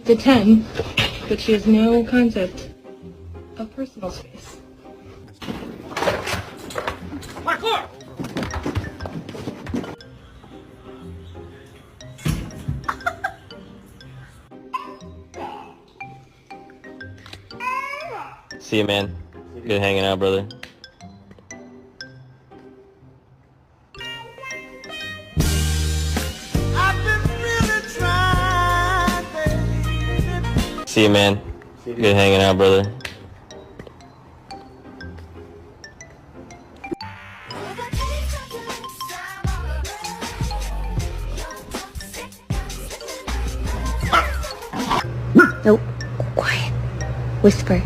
It's a 10, but she has no concept of personal space. Parkour! See you, man. Good hanging out, brother. See you, man. Good hanging out, brother. Nope. Quiet. Whisper.